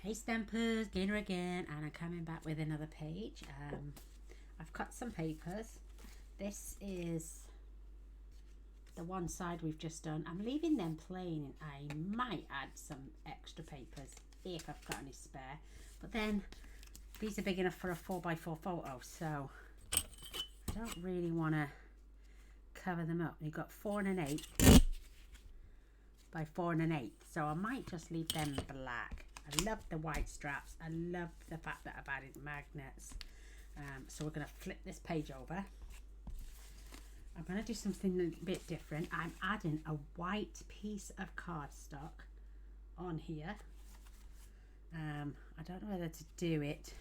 Hey Stampers, Gaynor again, and I'm coming back with another page. I've cut some papers. This is the one side we've just done. I'm leaving them plain. I might add some extra papers if I've got any spare, but then these are big enough for a 4x4 photo, so I don't really want to cover them up. You've got 4 1/8 by 4 1/8, so I might just leave them black. I love the white straps. I love the fact that I've added magnets. So we're going to flip this page over. I'm going to do something a bit different. I'm adding a white piece of cardstock on here. I don't know whether to do it.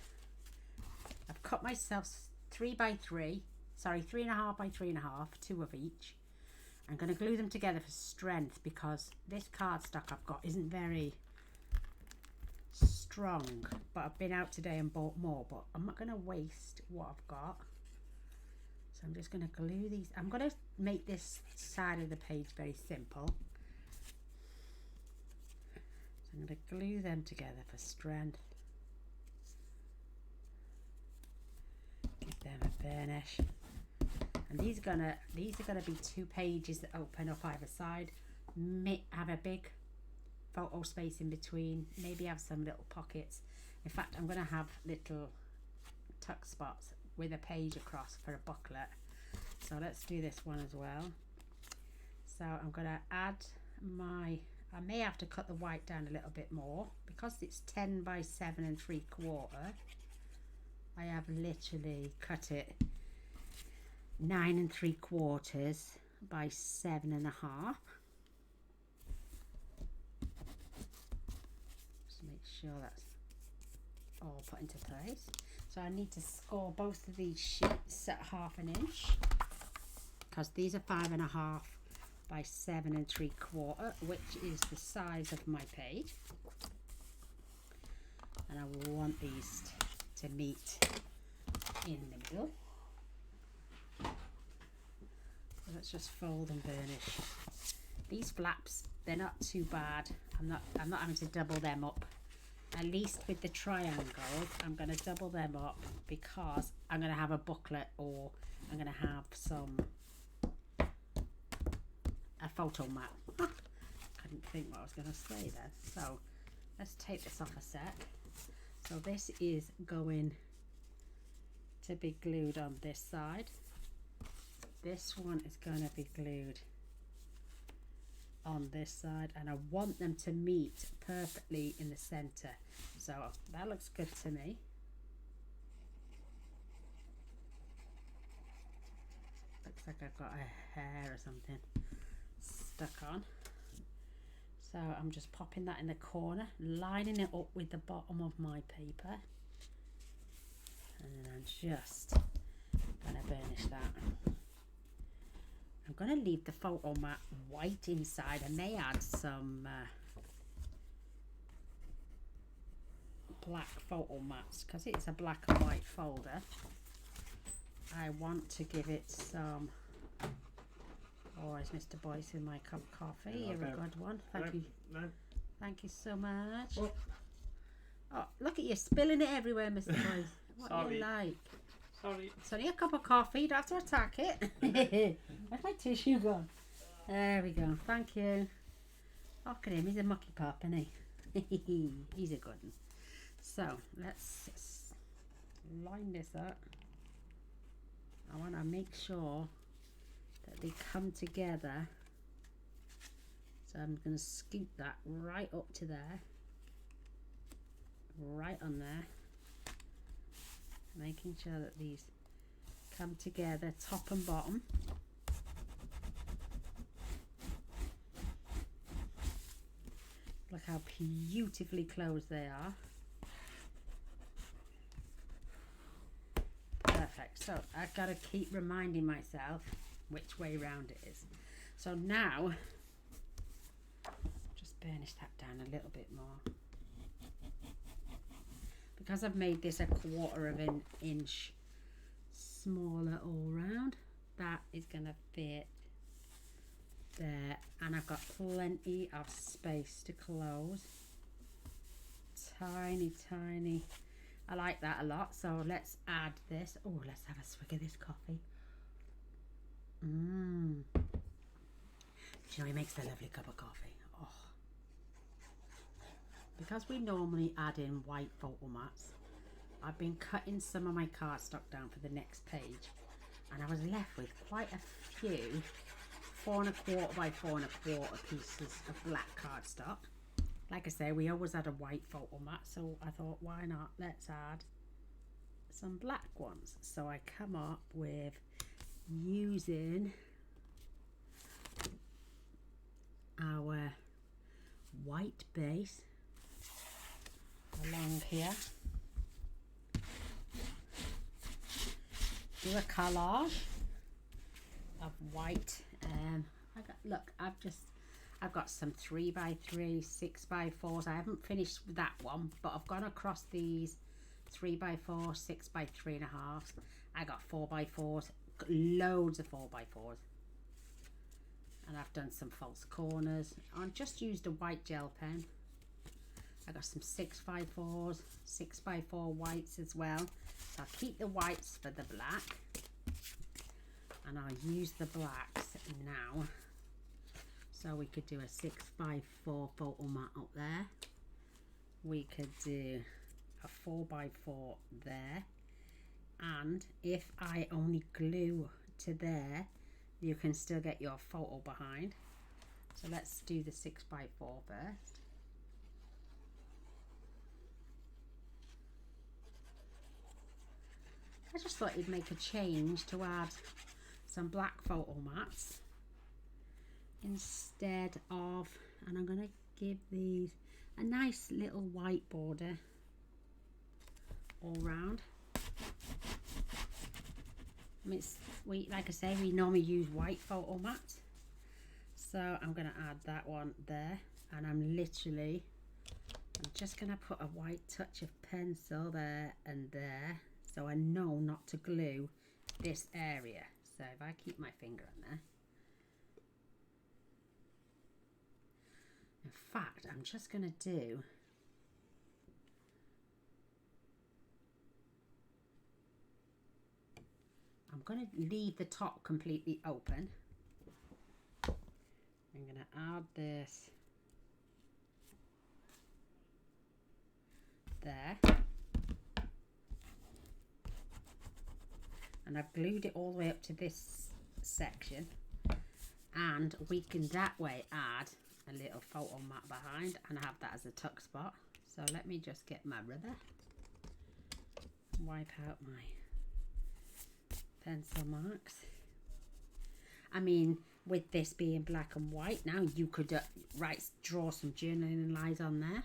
I've cut myself 3 by 3, sorry, 3.5 by 3.5, 2 of each. I'm going to glue them together for strength because this cardstock I've got isn't very strong, but I've been out today and bought more, but I'm not going to waste what I've got, so I'm just going to glue these. I'm going to make this side of the page very simple, so I'm going to glue them together for strength, give them a burnish, and these are gonna be 2 pages that open up either side. Have a big photo space in between, maybe have some little pockets. In fact, I'm going to have little tuck spots with a page across for a booklet, so let's do this one as well. So I'm going to add I may have to cut the white down a little bit more because it's 10 by 7 3/4. I have literally cut it 9 3/4 by 7.5. Make sure that's all put into place. So I need to score both of these sheets at 1/2 inch because these are 5.5 by 7 3/4, which is the size of my page, and I want these to meet in the middle. So let's just fold and burnish these flaps. They're not too bad. I'm not having to double them up. At least with the triangles, I'm going to double them up because I'm going to have a booklet, or I'm going to have a photo mat. Couldn't think what I was going to say then. So let's take this off a sec. So this is going to be glued on this side. This one is going to be glued on this side, and I want them to meet perfectly in the center, so that looks good to me. Looks like I've got a hair or something stuck on, so I'm just popping that in the corner, lining it up with the bottom of my paper, and then I'm just gonna burnish that. I'm going to leave the photo mat white inside. I may add some black photo mats because it's a black and white folder. I want to give it some... Oh, is Mr. Boyce in my cup of coffee? You're a good one. Thank you. No. Thank you so much. Oh, look at you spilling it everywhere, Mr. Boyce. What Sorry. do you like? Sorry. It's only a cup of coffee, you don't have to attack it. Where's my tissue gone? There we go, thank you. Look at him, he's a mucky pup, isn't he? He's a good one. So, let's line this up. I want to make sure that they come together. So I'm going to scoop that right up to there. Right on there. Making sure that these come together top and bottom. Look how beautifully closed they are. Perfect. So I've got to keep reminding myself which way round it is. So now just burnish that down a little bit more. Because I've made this a 1/4 inch smaller all round, that is going to fit there, and I've got plenty of space to close. tiny, tiny. I like that a lot. So let's add this. Oh, let's have a swig of this coffee. Mmm. Do you know, it makes a lovely cup of coffee. Oh. Because we normally add in white photo mats, I've been cutting some of my cardstock down for the next page, and I was left with quite a few 4 1/4 by 4 1/4 pieces of black cardstock. Like I say, we always had a white photo mat, so I thought, why not? Let's add some black ones. So I come up with using our white base along here. Do a collage of white. I've got some 3x3, 6x4s. I haven't finished that one, but I've gone across these 3x4, 6x3.5. I got 4x4s, loads of 4x4s. And I've done some false corners. I just used a white gel pen. I got some 6x4s, 6x4 whites as well. So I'll keep the whites for the black. And I'll use the blacks now. So we could do a 6x4 photo mat up there. We could do a 4x4 there. And if I only glue to there, you can still get your photo behind. So let's do the 6x4 first. I just thought it'd make a change to add some black photo mats instead of, and I'm going to give these a nice little white border all round. I mean, like I say, we normally use white photo mats, so I'm going to add that one there, and I'm just going to put a white touch of pencil there and there, so I know not to glue this area. So if I keep my finger on there, in fact, I'm just going to do I'm going to leave the top completely open. I'm going to add this there. And I've glued it all the way up to this section. And we can that way add a little photo mat behind and have that as a tuck spot. So let me just get my rubber. Wipe out my pencil marks. I mean, with this being black and white now, you could draw some journaling lines on there.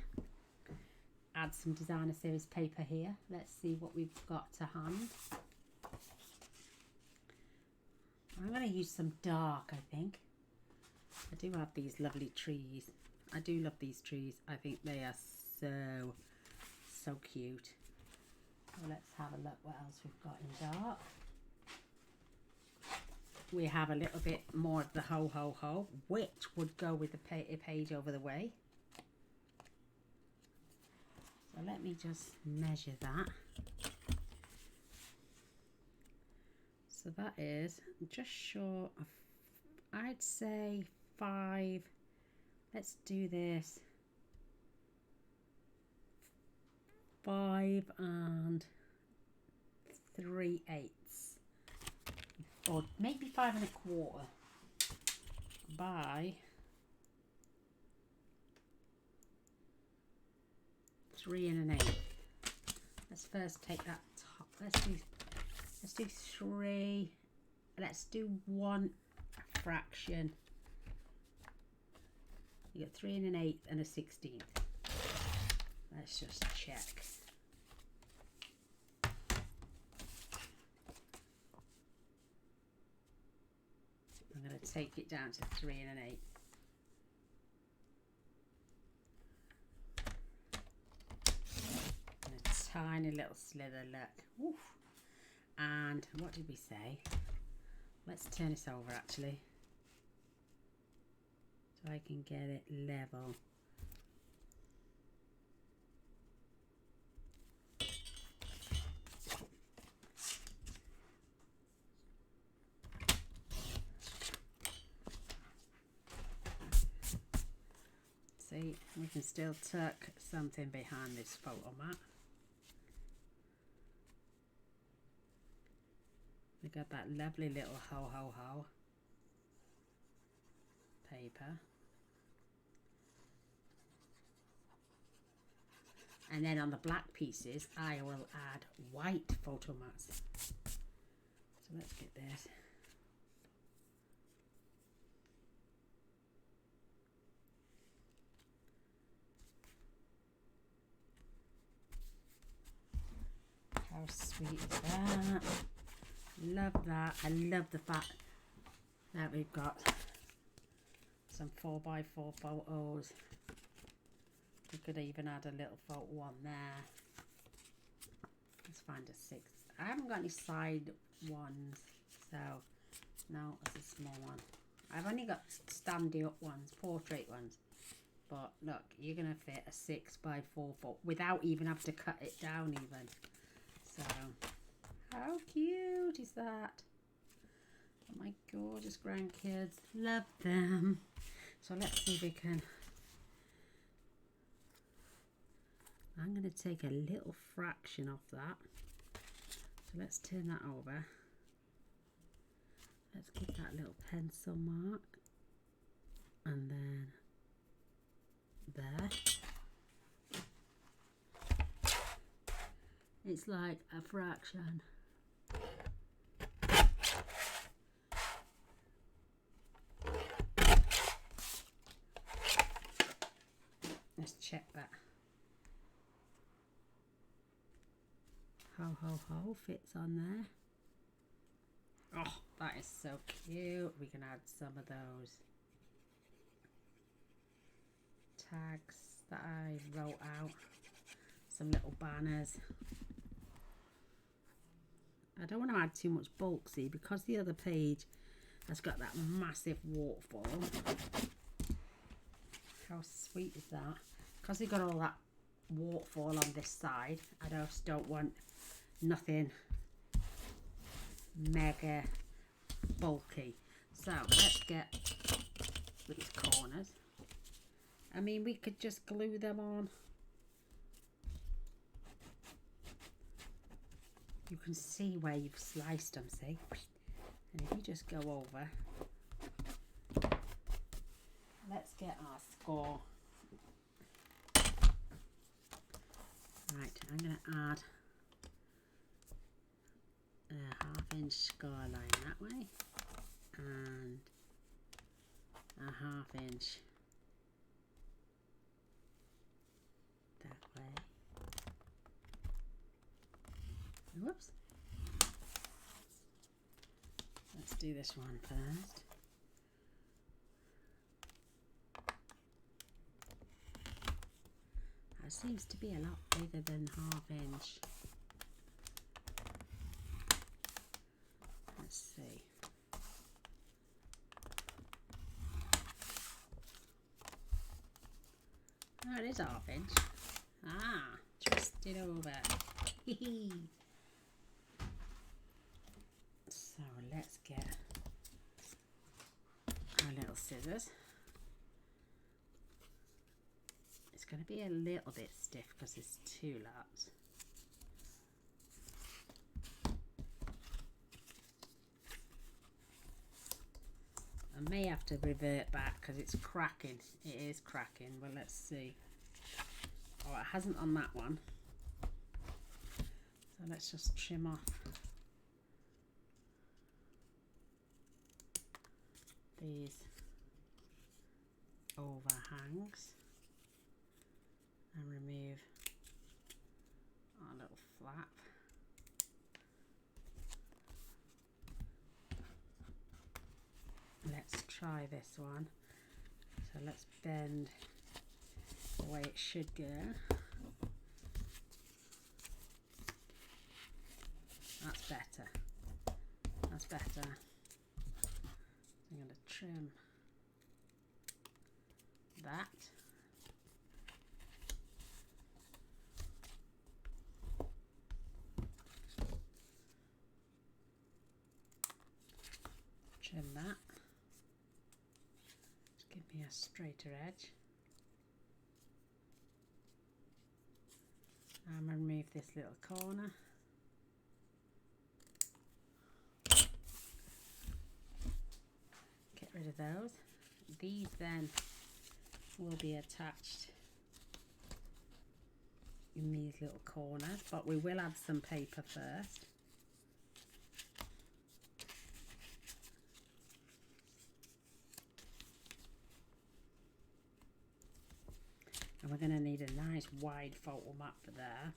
Add some designer series paper here. Let's see what we've got to hand. I'm going to use some dark, I think. I do have these lovely trees. I do love these trees. I think they are so cute. So let's have a look what else we've got in dark. We have a little bit more of the ho ho ho, which would go with the page over the way. So let me just measure that. So that is just short of, I'd say 5. Let's do this. 5 3/8, or maybe 5 1/4 by 3 1/8. Let's first take that top. Let's do 3. Let's do 1 fraction. You got 3 1/8 and a 16th. Let's just check. I'm going to take it down to 3 1/8. And a tiny little slither, look. Oof. And what did we say? Let's turn this over actually, so I can get it level. can still tuck something behind this photo mat. We got that lovely little ho ho ho paper. And then on the black pieces, I will add white photo mats. So let's get this. How sweet is that? Love that. I love the fact that we've got some 4x4 photos. We could even add a little photo on there. Let's find a 6. I haven't got any side ones, so no, it's a small one. I've only got standing up ones, portrait ones. But look, you're gonna fit a 6x4 photo without even having to cut it down even. So how cute is that? Oh, my gorgeous grandkids, love them. So let's see if we can. I'm going to take a little fraction of that. So let's turn that over. Let's give that little pencil mark. And then there. It's like a fraction. Let's check that. Ho ho ho fits on there. Oh, that is so cute. We can add some of those tags that I wrote out. Some little banners. I don't want to add too much bulk, see, because the other page has got that massive waterfall. How sweet is that? Because we've got all that waterfall on this side, I just don't want nothing mega bulky. So let's get these corners. I mean, we could just glue them on. You can see where you've sliced them, see? And if you just go over, let's get our score. Right, I'm going to add a 1/2 inch score line that way and a 1/2 inch that way. Whoops. Let's do this one first. That seems to be a lot bigger than 1/2 inch. Let's see. Oh, it is 1/2 inch. Ah, twist it over. So let's get our little scissors. It's going to be a little bit stiff because there's 2 lots. I may have to revert back because it's cracking. It is cracking. Well, let's see. Oh, it hasn't on that one. So let's just trim off these overhangs and remove our little flap. Let's try this one. So let's bend the way it should go. That's better. That's better. I'm going to trim that. Trim that. Just give me a straighter edge. this little corner. Get rid of those. These then will be attached in these little corners, but we will add some paper first. And we're going to need a nice wide photo mat for there.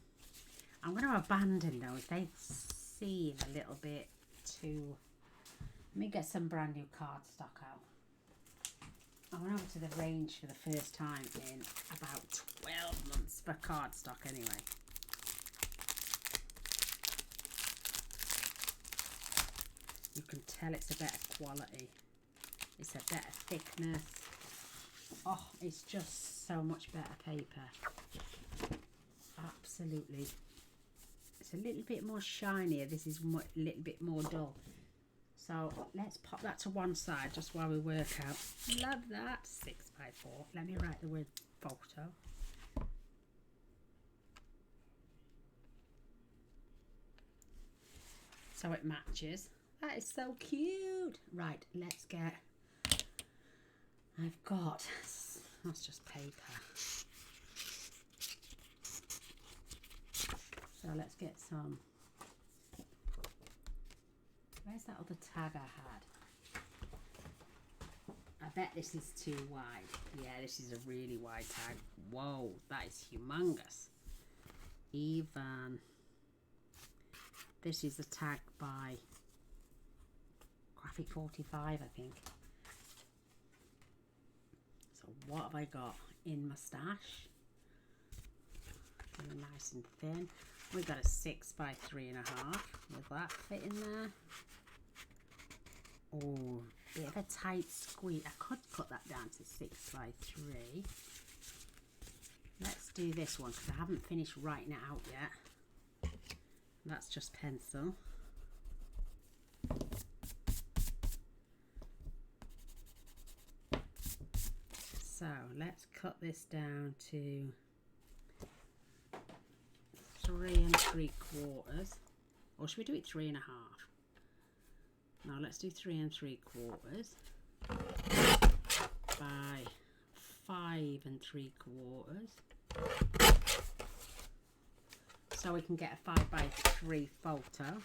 I'm going to abandon those. They seem a little bit too... Let me get some brand new cardstock out. I went over to the range for the first time in about 12 months for cardstock anyway. You can tell it's a better quality. It's a better thickness. Oh, it's just so much better paper. Absolutely. It's a little bit more shinier. This is a little bit more dull. So let's pop that to one side just while we work out. Love that. 6x4. Let me write the word photo. So it matches. That is so cute. Right, let's get... I've got... That's just paper. So let's get some... Where's that other tag I had? I bet this is too wide. Yeah, this is a really wide tag. Whoa, that is humongous. Even... This is a tag by Graphic 45, I think. So what have I got? In my stash. Nice and thin. We've got a 6x3.5. Will that fit in there? Oh, bit of a tight squeeze. I could cut that down to 6x3. Let's do this one because I haven't finished writing it out yet. That's just pencil. So let's cut this down to 3 3/4. Or should we do it 3.5? No, let's do 3 3/4 by 5 3/4. So we can get a 5x3 photo.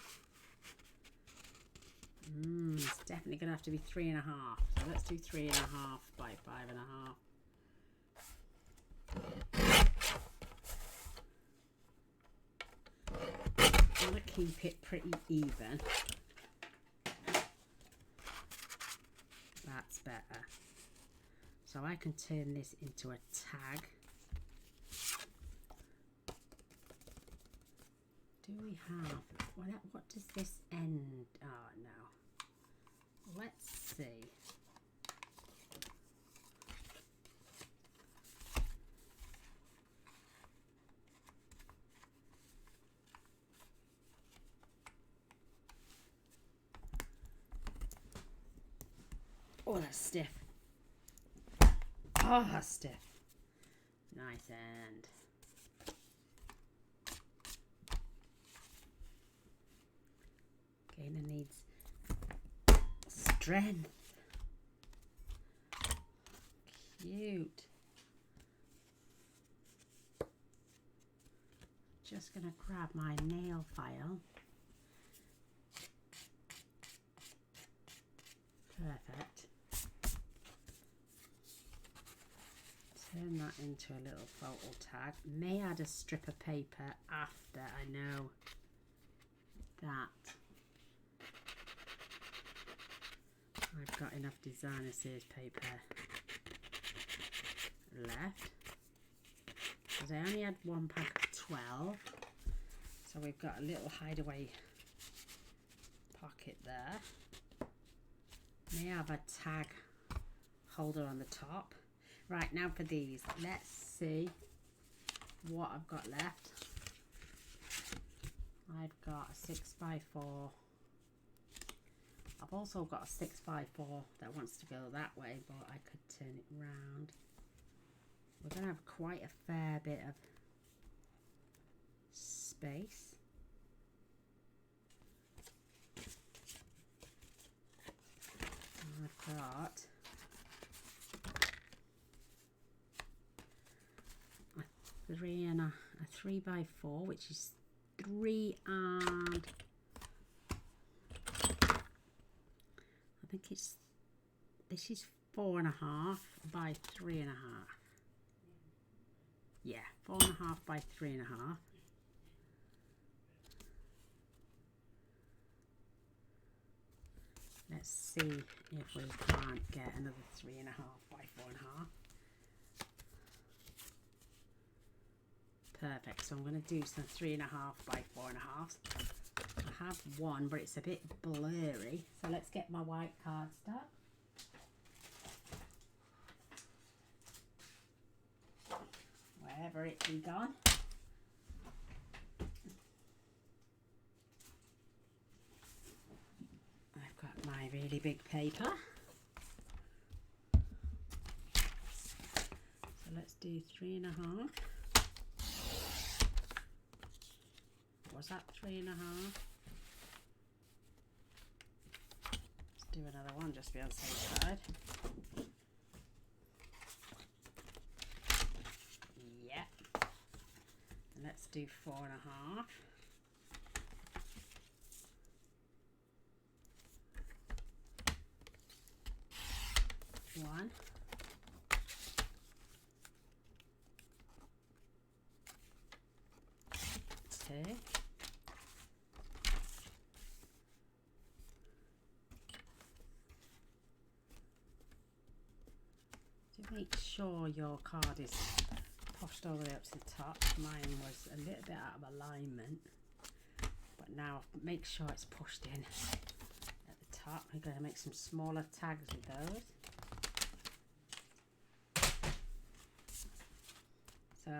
It's definitely going to have to be 3.5. So let's do 3.5 by 5.5. I'm going to keep it pretty even. That's better. So I can turn this into a tag. Do we have, what does this end? Oh no. Let's see. Oh, that's stiff. Oh, that's stiff. Nice end. Gaynor needs strength. Cute. Just gonna grab my nail file. Perfect. Turn that into a little photo tag. May add a strip of paper after I know that I've got enough designer series paper left. Because I only had one pack of 12. So we've got a little hideaway pocket there. May have a tag holder on the top. Right, now for these, let's see what I've got left. I've got a 6x4. I've also got a 6x4 that wants to go that way, but I could turn it round. We're going to have quite a fair bit of space. And I've got a 3x4, which is 3 and I think this is 4.5 by 3.5. Yeah, 4.5 by 3.5. Let's see if we can't get another 3.5 by 4.5. Perfect. So I'm going to do some 3.5 by 4.5. I have one, but it's a bit blurry. So let's get my white cardstock. Wherever it be gone. I've got my really big paper. So let's do 3.5. Was that 3.5? Let's do another one just to be on the safe side. Yeah. And let's do 4.5. One. Two. Make sure your card is pushed all the way up to the top. Mine was a little bit out of alignment, but now make sure it's pushed in at the top. We're going to make some smaller tags with those. So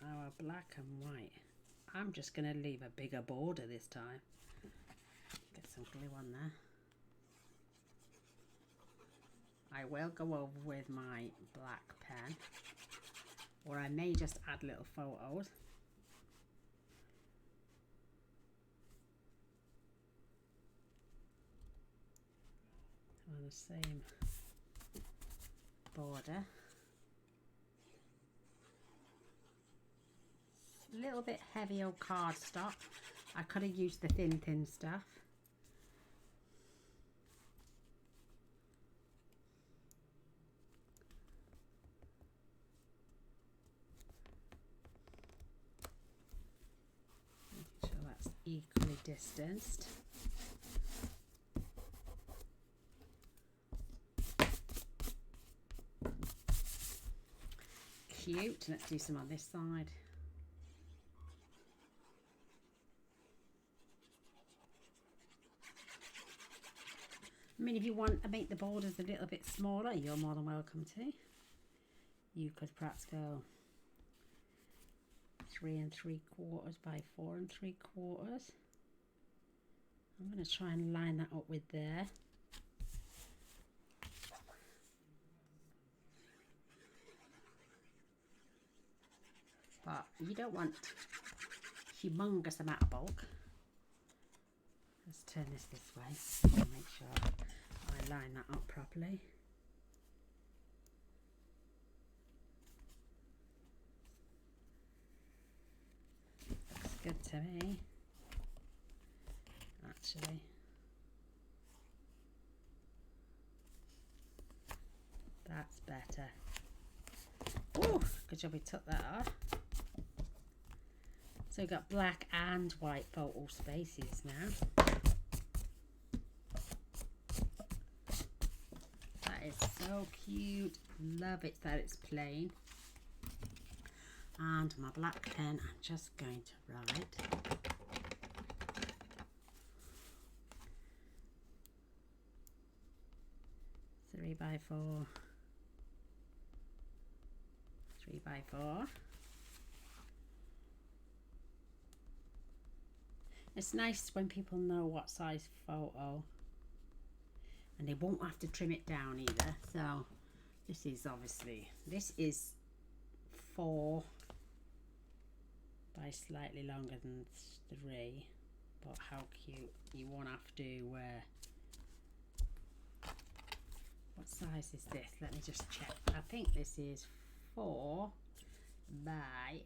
our black and white, I'm just going to leave a bigger border this time. Get some glue on there. I will go over with my black pen, or I may just add little photos. On the same border. A little bit heavy old cardstock. I could have used the thin stuff. Equally distanced. Cute. Let's do some on this side. I mean, if you want to make the borders a little bit smaller, you're more than welcome to. You could perhaps go 3 3/4 by 4 3/4. I'm going to try and line that up with there. But you don't want humongous amount of bulk. Let's turn this way and make sure I line that up properly. Good to me, actually. That's better. Oh, good job we took that off. So we've got black and white photo spaces now. That is so cute. Love it that it's plain. And my black pen, I'm just going to write. Three by 4. 3 by 4. It's nice when people know what size photo, and they won't have to trim it down either. So this is 4 by by slightly longer than 3, but how cute. You won't have to what size is this? Let me just check. I think this is 4 by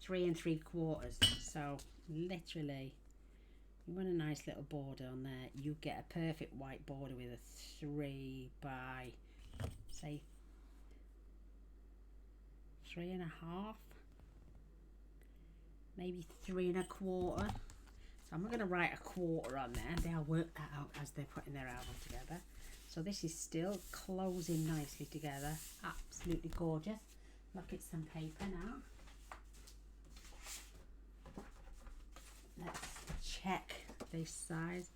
3 3/4. So literally, you want a nice little border on there. You get a perfect white border with a 3 by, say, 3 1/2, maybe 3 1/4. So I'm not going to write a 1/4 on there. They'll work that out as they're putting their album together. So this is still closing nicely together. Absolutely gorgeous. Look at some paper now. Let's check this size.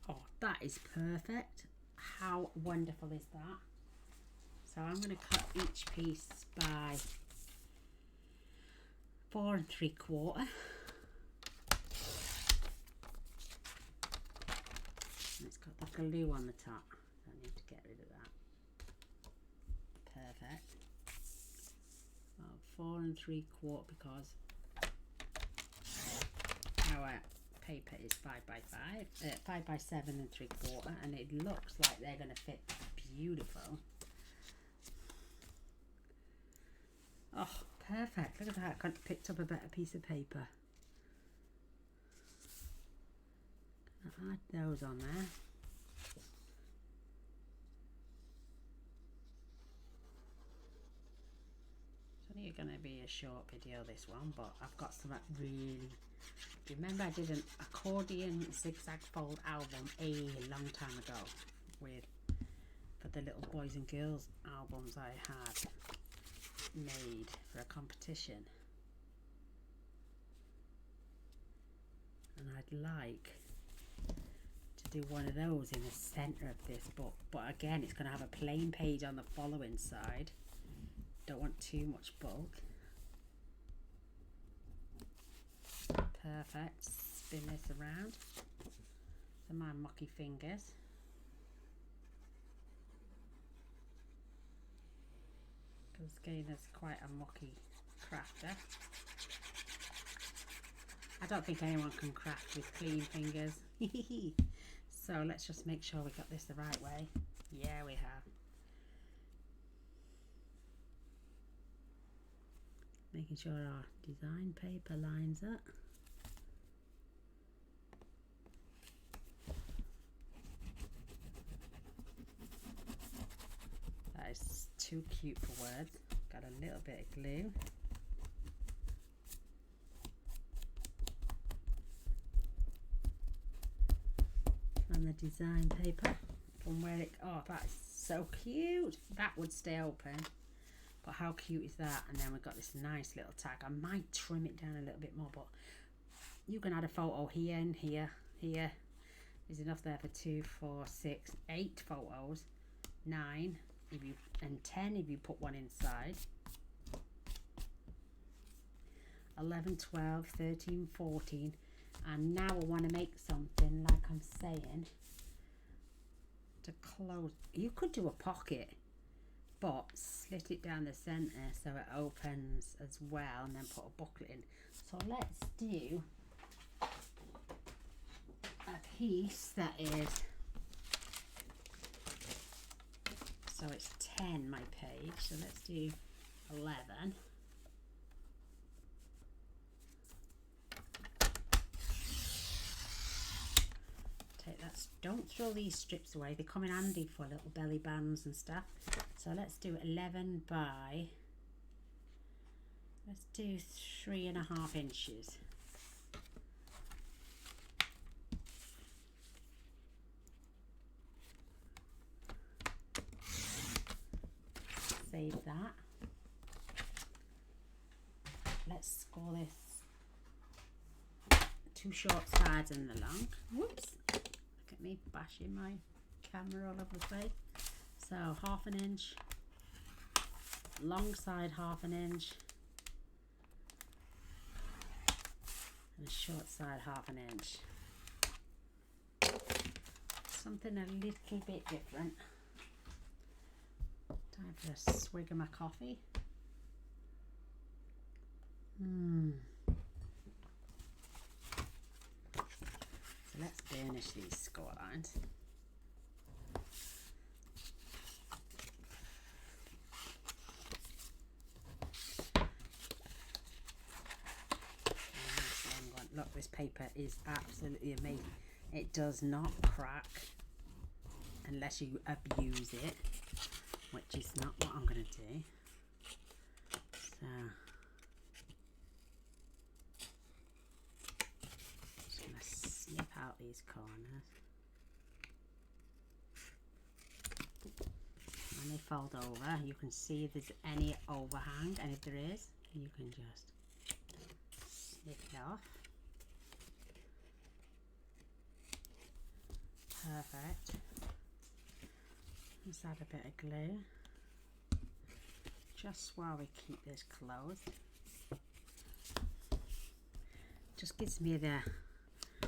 Oh, that is perfect. How wonderful is that? So I'm going to cut each piece by 4 3/4. It's got the glue on the top. I need to get rid of that. Perfect. Well, 4 3/4 because our paper is 5 by 5, 5 by 7 3/4, and it looks like they're going to fit beautiful. Oh, perfect. Look at that. I couldn't have picked up a better piece of paper. I'll add those on there. It's only going to be a short video, this one, but I've got some really... Remember I did an accordion zigzag fold album a long time ago for the little boys and girls albums I had made for a competition, and I'd like to do one of those in the center of this book, but again it's going to have a plain page on the following side. Don't want too much bulk. Perfect. Spin this around. So my mucky fingers. Because Gaynor's quite a mucky crafter. I don't think anyone can craft with clean fingers. So let's just make sure we got this the right way. Yeah, we have. Making sure our design paper lines up. That is too cute for words. Got a little bit of glue. On the design paper from where it, oh, that is so cute. That would stay open, but how cute is that? And then we've got this nice little tag. I might trim it down a little bit more, but you can add a photo here and here. There's enough there for 2, 4, 6, 8 photos, 9 if you, and 10 if you put one inside. 11, 12, 13, 14. And now I want to make something, like I'm saying, to close. You could do a pocket, but slit it down the center so it opens as well, and then put a booklet in. So let's do a piece that is, so it's 10 my page, so let's do 11. Take that. Don't throw these strips away, they come in handy for little belly bands and stuff. So let's do 11 by, let's do 3.5 inches. Save that. Let's score this 2 short sides and the long. Whoops. Look at me bashing my camera all over the place. So 1/2 inch, long side 1/2 inch, and a short side 1/2 inch. Something a little bit different. Time for a swig of my coffee. change these score lines. Look, this paper is absolutely amazing. It does not crack unless you abuse it, which is not what I'm going to do. So just going to snip out these corners. When they fold over, you can see if there's any overhang, and if there is, you can just snip it off. Perfect. Let's add a bit of glue just while we keep this closed. Just gives me the,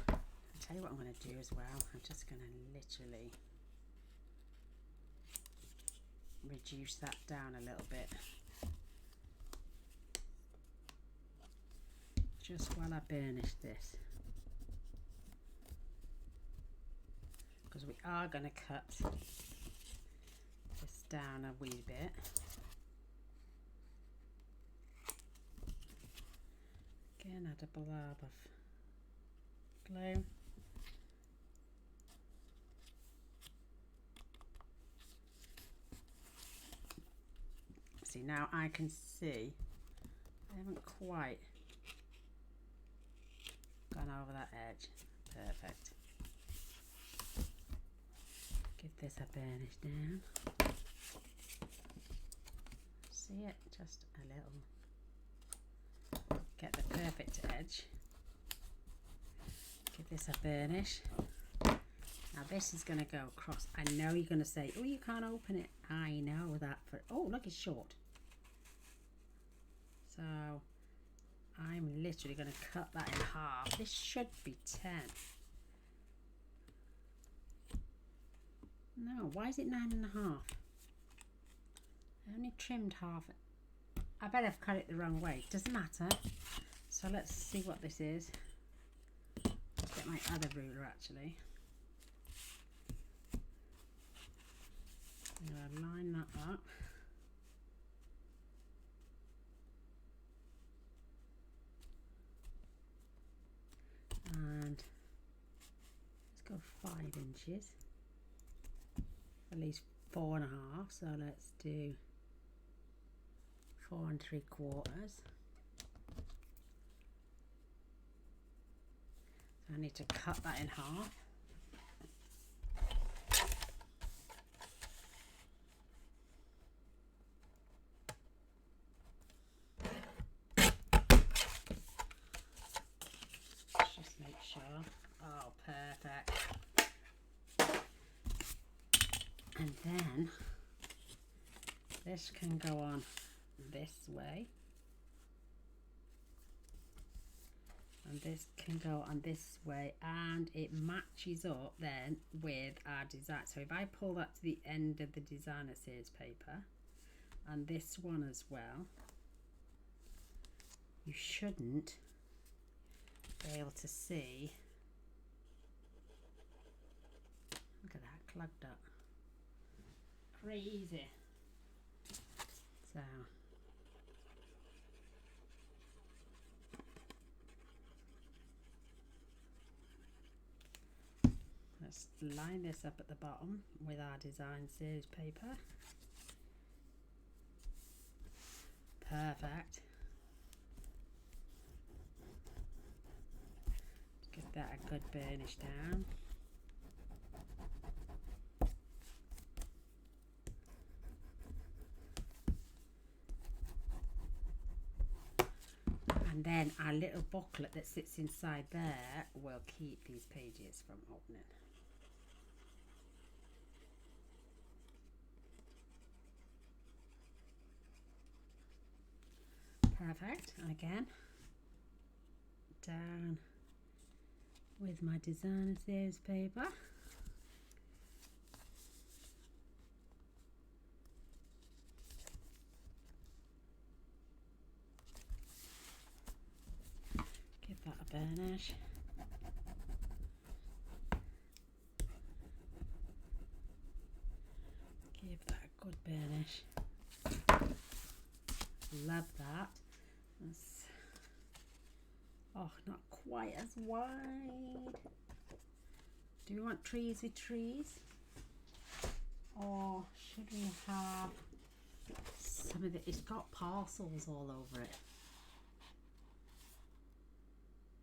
I'll tell you what I'm going to do as well. I'm just going to literally reduce that down a little bit just while I burnish this, because we are going to cut this down a wee bit. Again, add a blob of glue. See, now I can see I haven't quite gone over that edge. Perfect. Give this a burnish down. See it? Just a little. Get the perfect edge. Give this a burnish. Now this is going to go across. I know you're going to say, oh, you can't open it. I know that. Oh, look, it's short. So I'm literally going to cut that in half. This should be 10. No, why is it 9.5? I only trimmed half. I bet I've cut it the wrong way. Doesn't matter. So let's see what this is. Let's get my other ruler actually. I'm going to line that up. And let's go 5 inches. At least 4.5. So let's do 4 3/4. So I need to cut that in half. Just make sure. Oh, perfect. And then this can go on this way, and this can go on this way, and it matches up then with our design. So if I pull that to the end of the designer series paper, and this one as well, you shouldn't be able to see. Look at that, clogged up. Crazy. So let's line this up at the bottom with our design series paper. Perfect. Give that a good burnish down. And then our little booklet that sits inside there will keep these pages from opening. Perfect. And again, down with my designer series paper. Give that a burnish. That's, oh, not quite as wide. Do we want trees with trees? Or should we have some of it? It's got parcels all over it.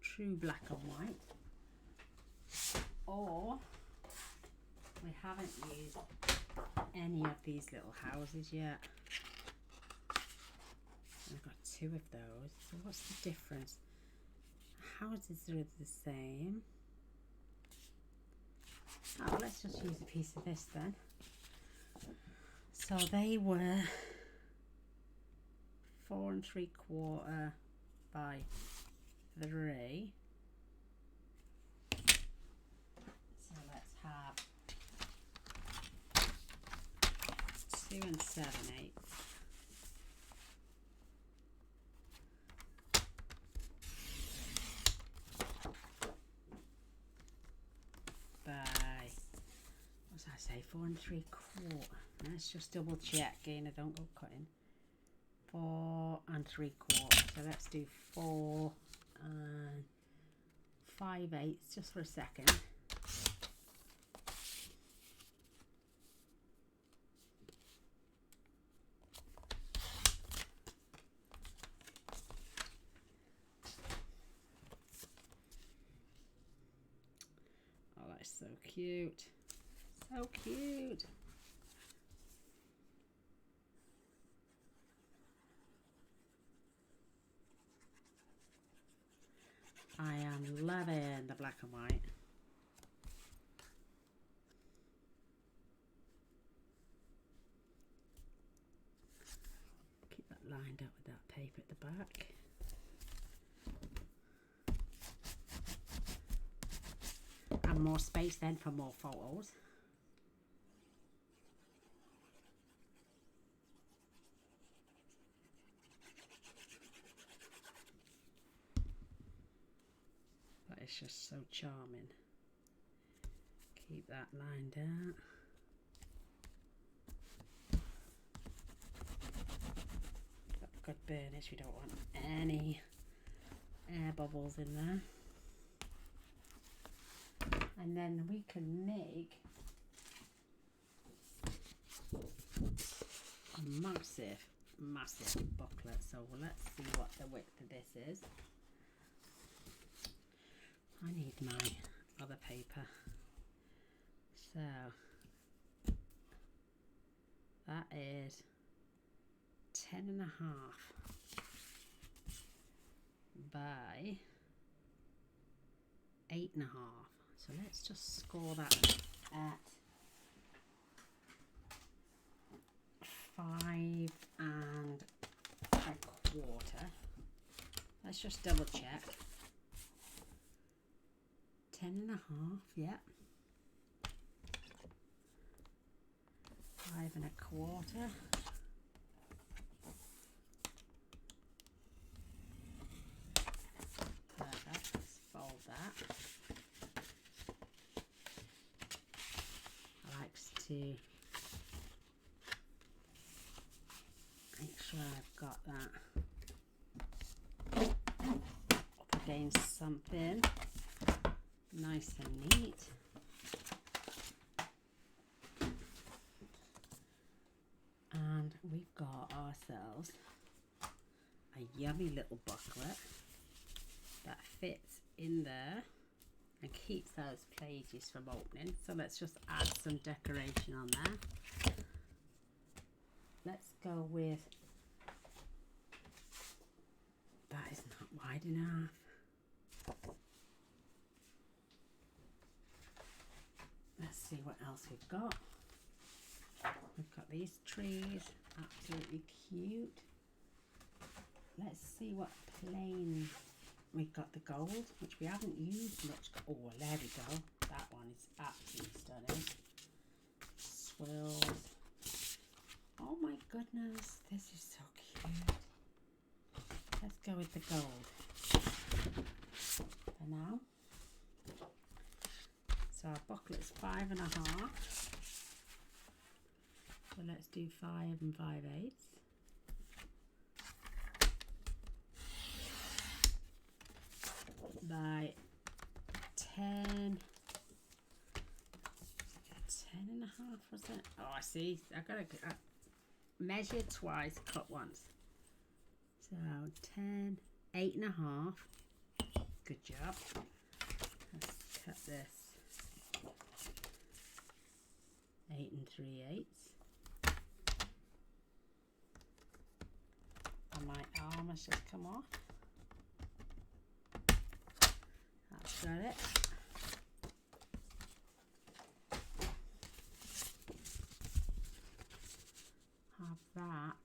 True black and white. Or we haven't used any of these little houses yet. I've got 2 of those. So what's the difference? Houses are the same. Oh, let's just use a piece of this then. So they were 4 3/4 by 3. So let's have 2 7/8. By, what's I say, 4 3/4. Let's just double check, Gaynor, don't go cutting. 4 3/4. So let's do 4 5/8 just for a second. Oh, that's so cute. So cute. I am loving the black and white. Keep that lined up with that paper at the back. And more space then for more photos. It's just so charming. Keep that lined out. Got good burnish, we don't want any air bubbles in there. And then we can make a massive, massive booklet. So let's see what the width of this is. I need my other paper. So that is 10.5 by 8.5. So let's just score that at 5 1/4. Let's just double check. 10.5, yeah. 5 1/4. Perfect. Let's fold that. I like to make sure I've got that up against something nice and neat. And we've got ourselves a yummy little booklet that fits in there and keeps those pages from opening. So let's just add some decoration on there. Let's go with, that is not wide enough. Let's see what else we've got. We've got these trees, absolutely cute. Let's see what plain. We've got the gold, which we haven't used much. Oh, there we go. That one is absolutely stunning. Swirls. Oh my goodness, this is so cute. Let's go with the gold for now. So our booklet's 5 1/2. So let's do 5 5/8. was it? Oh, I see. I gotta measure twice, cut once. So 10, 8.5. Good job. Let's cut this 8 3/8. And my arm has just come off. That's got it. Have that.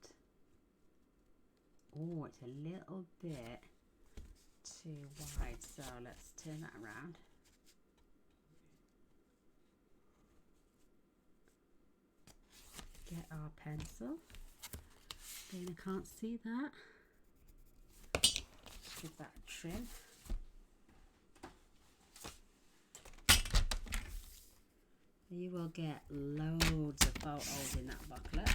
Oh, it's a little bit too wide, so let's turn that around. Get our pencil. Again, I can't see that. Give that a trim. You will get loads of photos in that booklet.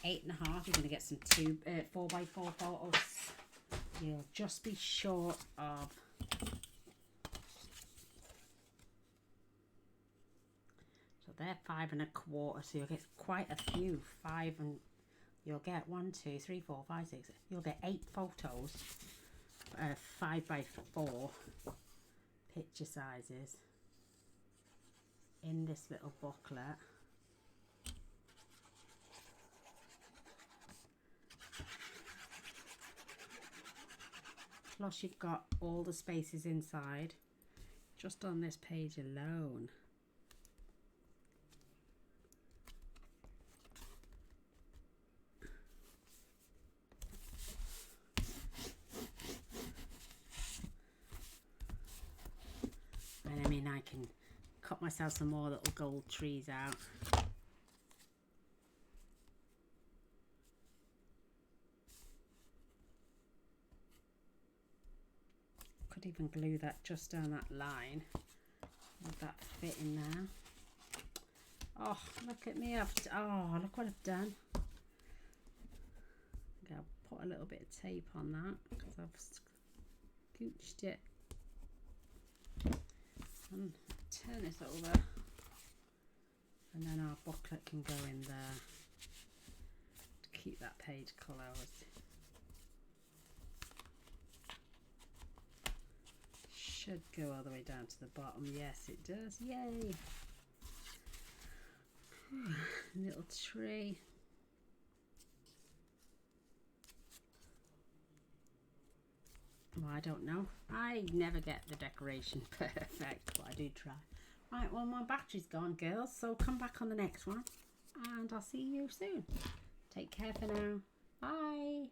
8.5, you're going to get some 4x4 photos. You'll just be short of they're 5 1/4, so you'll get quite a few. 5 and you'll get 1 2 3 4 5 6. You'll get 8 photos, 5x4 picture sizes in this little booklet. Plus you've got all the spaces inside just on this page alone. And I mean, I can cut myself some more little gold trees out. Could even glue that just down that line. Would that fit in there? Oh, look at me. Oh, look what I've done. I'll put a little bit of tape on that because I've scooched it. And turn this over. And then our booklet can go in there to keep that page closed. Should go all the way down to the bottom. Yes, it does. Yay! Little tree. Well, I don't know. I never get the decoration perfect, but I do try. Right, well, my battery's gone, girls, so come back on the next one, and I'll see you soon. Take care for now. Bye.